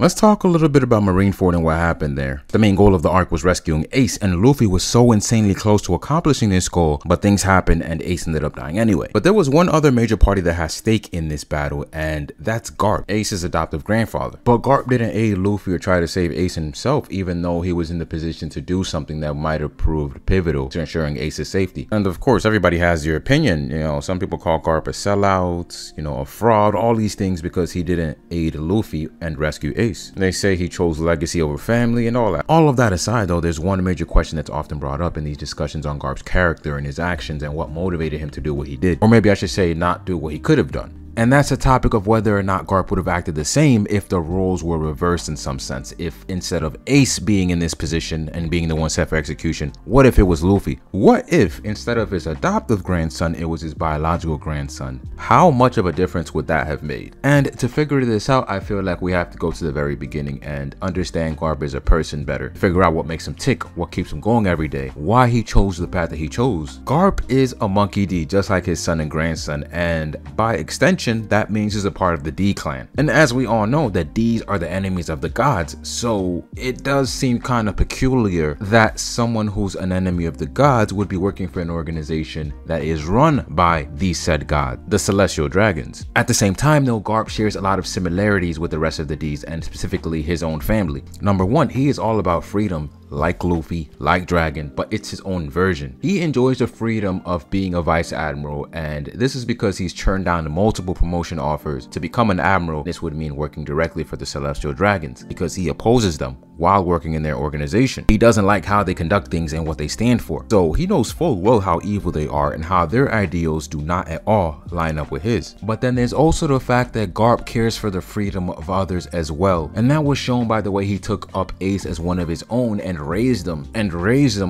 Let's talk a little bit about Marineford and what happened there. The main goal of the arc was rescuing Ace, and Luffy was so insanely close to accomplishing this goal, but things happened and Ace ended up dying anyway. But there was one other major party that has stake in this battle, and that's Garp, Ace's adoptive grandfather. But Garp didn't aid Luffy or try to save Ace himself, even though he was in the position to do something that might have proved pivotal to ensuring Ace's safety. And of course, everybody has their opinion. You know, some people call Garp a sellout, you know, a fraud, all these things because he didn't aid Luffy and rescue Ace. They say he chose legacy over family and all that. All of that aside though, there's one major question that's often brought up in these discussions on Garp's character and his actions and what motivated him to do what he did. Or maybe I should say not do what he could have done. And that's a topic of whether or not Garp would have acted the same if the roles were reversed in some sense. If instead of Ace being in this position and being the one set for execution, what if it was Luffy? What if instead of his adoptive grandson, it was his biological grandson? How much of a difference would that have made? And to figure this out, I feel like we have to go to the very beginning and understand Garp as a person better. Figure out what makes him tick, what keeps him going every day, why he chose the path that he chose. Garp is a monkey D, just like his son and grandson, and by extension, that means he's a part of the D clan. And as we all know, that Ds are the enemies of the gods, so it does seem kind of peculiar that someone who's an enemy of the gods would be working for an organization that is run by these said gods, the Celestial Dragons. At the same time though, Garp shares a lot of similarities with the rest of the Ds and specifically his own family. Number one, he is all about freedom, like Luffy, like Dragon, but it's his own version. He enjoys the freedom of being a vice admiral, and this is because he's turned down multiple promotion offers to become an admiral. This would mean working directly for the Celestial Dragons because he opposes them while working in their organization. He doesn't like how they conduct things and what they stand for. So he knows full well how evil they are and how their ideals do not at all line up with his. But then there's also the fact that Garp cares for the freedom of others as well. And that was shown by the way he took up Ace as one of his own and raised him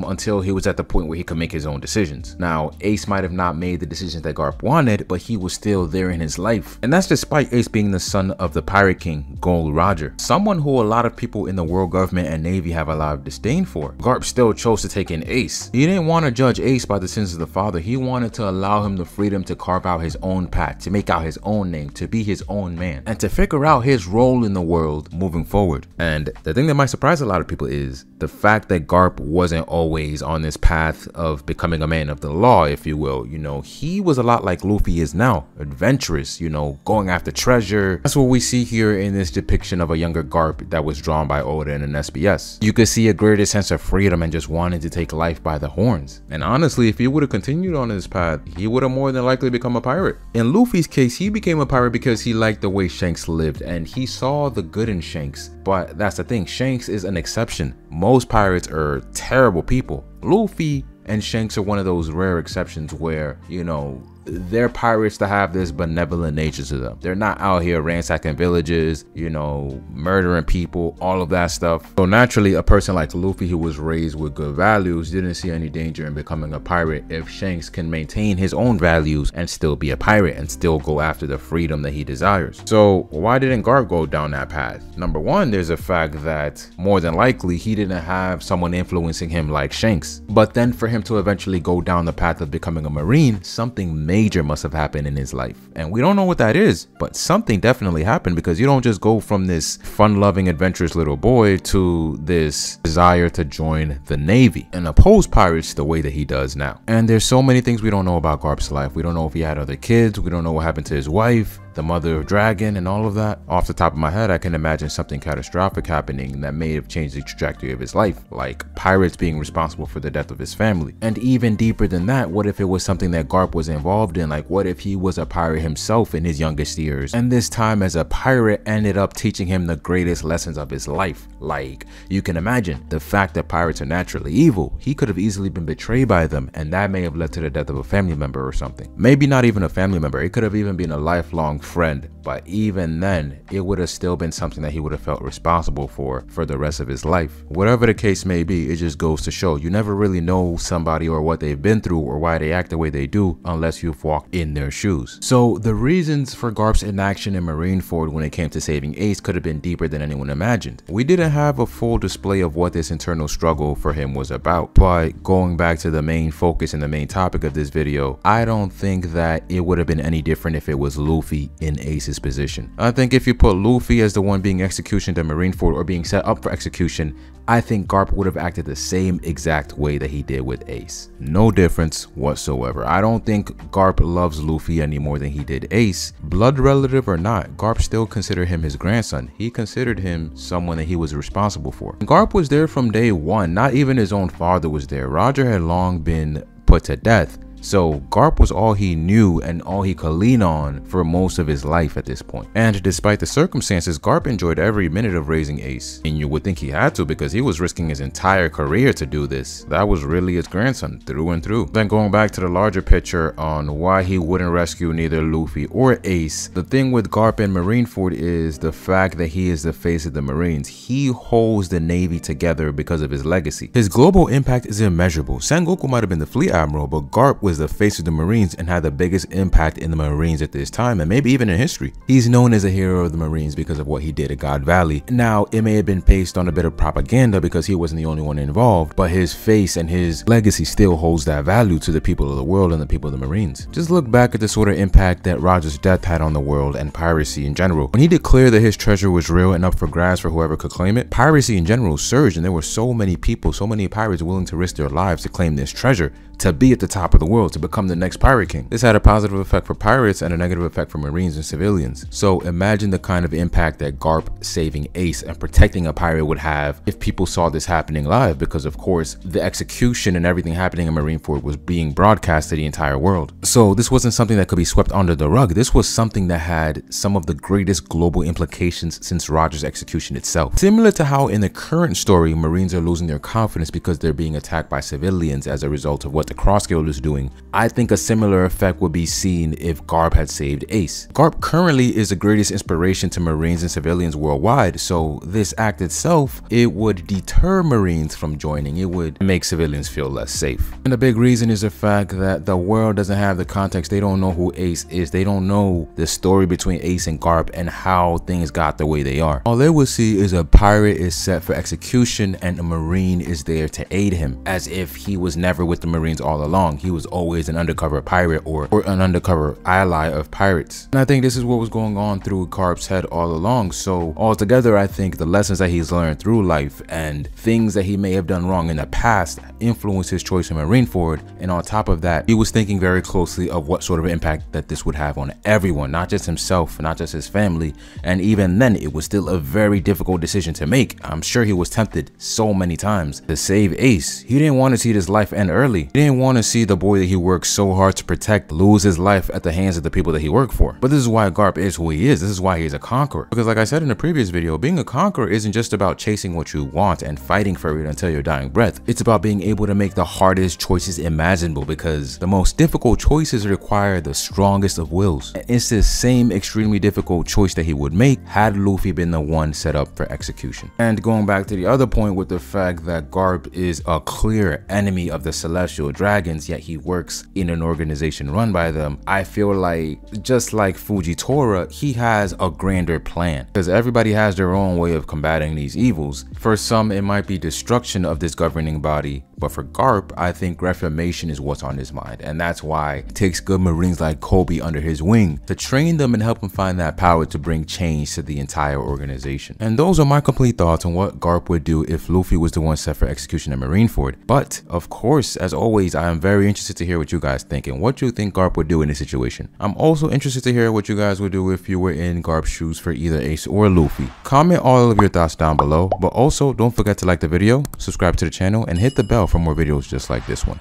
until he was at the point where he could make his own decisions. Now, Ace might have not made the decisions that Garp wanted, but he was still there in his life. And that's despite Ace being the son of the Pirate King, Gold Roger, someone who a lot of people in the world government and navy have a lot of disdain for. Garp still chose to take in Ace. He didn't want to judge Ace by the sins of the father. He wanted to allow him the freedom to carve out his own path, to make out his own name, to be his own man, and to figure out his role in the world moving forward. And the thing that might surprise a lot of people is the fact that Garp wasn't always on this path of becoming a man of the law, if you will. You know, he was a lot like Luffy is now, adventurous, you know, going after treasure. That's what we see here in this depiction of a younger Garp that was drawn by Oda in an SBS. You could see a greater sense of freedom and just wanting to take life by the horns. And honestly, if he would have continued on this path, he would have more than likely become a pirate. In Luffy's case, he became a pirate because he liked the way Shanks lived and he saw the good in Shanks. But that's the thing, Shanks is an exception. Most pirates are terrible people. Luffy and Shanks are one of those rare exceptions where, you know, they're pirates that have this benevolent nature to them. They're not out here ransacking villages, you know, murdering people, all of that stuff. So naturally, a person like Luffy who was raised with good values didn't see any danger in becoming a pirate if Shanks can maintain his own values and still be a pirate and still go after the freedom that he desires. So why didn't Garp go down that path? Number one, there's a fact that more than likely he didn't have someone influencing him like Shanks. But then for him to eventually go down the path of becoming a Marine, something major must have happened in his life. And we don't know what that is, but something definitely happened, because you don't just go from this fun-loving, adventurous little boy to this desire to join the Navy and oppose pirates the way that he does now. And there's so many things we don't know about Garp's life. We don't know if he had other kids. We don't know what happened to his wife, the mother of Dragon, and all of that. Off the top of my head, I can imagine something catastrophic happening that may have changed the trajectory of his life, like pirates being responsible for the death of his family. And even deeper than that, what if it was something that Garp was involved in? Like, what if he was a pirate himself in his youngest years, and this time as a pirate ended up teaching him the greatest lessons of his life? Like, you can imagine the fact that pirates are naturally evil. He could have easily been betrayed by them, and that may have led to the death of a family member or something. Maybe not even a family member, it could have even been a lifelong friend, but even then it would have still been something that he would have felt responsible for the rest of his life. Whatever the case may be, it just goes to show you never really know somebody or what they've been through or why they act the way they do unless you've walked in their shoes. So the reasons for Garp's inaction in Marineford when it came to saving Ace could have been deeper than anyone imagined. We didn't have a full display of what this internal struggle for him was about, but going back to the main focus and the main topic of this video, I don't think that it would have been any different if it was Luffy be in Ace's position. I think if you put Luffy as the one being executioned at Marineford or being set up for execution, I think Garp would have acted the same exact way that he did with Ace. No difference whatsoever. I don't think Garp loves Luffy any more than he did Ace. Blood relative or not, Garp still considered him his grandson. He considered him someone that he was responsible for. Garp was there from day one. Not even his own father was there. Roger had long been put to death. So Garp was all he knew and all he could lean on for most of his life at this point. And despite the circumstances, Garp enjoyed every minute of raising Ace. And you would think he had to, because he was risking his entire career to do this. That was really his grandson through and through. Then going back to the larger picture on why he wouldn't rescue neither Luffy or Ace, the thing with Garp and Marineford is the fact that he is the face of the Marines. He holds the Navy together because of his legacy. His global impact is immeasurable. Sengoku might have been the fleet admiral, but Garp was the face of the Marines and had the biggest impact in the Marines at this time, and maybe even in history. He's known as a hero of the Marines because of what he did at God Valley. Now, it may have been based on a bit of propaganda because he wasn't the only one involved, but his face and his legacy still holds that value to the people of the world and the people of the Marines. Just look back at the sort of impact that Roger's death had on the world and piracy in general. When he declared that his treasure was real and up for grabs for whoever could claim it, piracy in general surged, and there were so many people, so many pirates willing to risk their lives to claim this treasure, to be at the top of the world, to become the next pirate king. This had a positive effect for pirates and a negative effect for Marines and civilians. So imagine the kind of impact that Garp saving Ace and protecting a pirate would have if people saw this happening live, because of course the execution and everything happening in Marineford was being broadcast to the entire world. So this wasn't something that could be swept under the rug. This was something that had some of the greatest global implications since Roger's execution itself. Similar to how in the current story, Marines are losing their confidence because they're being attacked by civilians as a result of what the Cross Guild is doing. I think a similar effect would be seen if Garp had saved Ace. Garp currently is the greatest inspiration to Marines and civilians worldwide, so this act itself, it would deter Marines from joining. It would make civilians feel less safe. And the big reason is the fact that the world doesn't have the context. They don't know who Ace is. They don't know the story between Ace and Garp and how things got the way they are. All they will see is a pirate is set for execution and a Marine is there to aid him, as if he was never with the Marines all along. He was always an undercover pirate or an undercover ally of pirates. And I think this is what was going on through Garp's head all along. So altogether, I think the lessons that he's learned through life and things that he may have done wrong in the past influenced his choice in Marineford. And on top of that, he was thinking very closely of what sort of impact that this would have on everyone, not just himself, not just his family. And even then, it was still a very difficult decision to make. I'm sure he was tempted so many times to save Ace. He didn't want to see this life end early. He didn't want to see the boy that he worked so hard to protect lose his life at the hands of the people that he worked for. But this is why Garp is who he is. This is why he's a conqueror. Because like I said in the previous video, being a conqueror isn't just about chasing what you want and fighting for it until your dying breath. It's about being able to make the hardest choices imaginable, because the most difficult choices require the strongest of wills. And it's the same extremely difficult choice that he would make had Luffy been the one set up for execution. And going back to the other point with the fact that Garp is a clear enemy of the Celestial Dragons, yet he works in an organization run by them, I feel like, just like Fujitora, he has a grander plan, because everybody has their own way of combating these evils. For some, it might be destruction of this governing body, but for Garp, I think reformation is what's on his mind, and that's why he takes good Marines like Kobe under his wing to train them and help him find that power to bring change to the entire organization. And those are my complete thoughts on what Garp would do if Luffy was the one set for execution at Marineford. But of course, as always, I am very interested to hear what you guys think and what you think Garp would do in this situation. I'm also interested to hear what you guys would do if you were in Garp's shoes for either Ace or Luffy. Comment all of your thoughts down below, but also don't forget to like the video, subscribe to the channel, and hit the bell for more videos just like this one.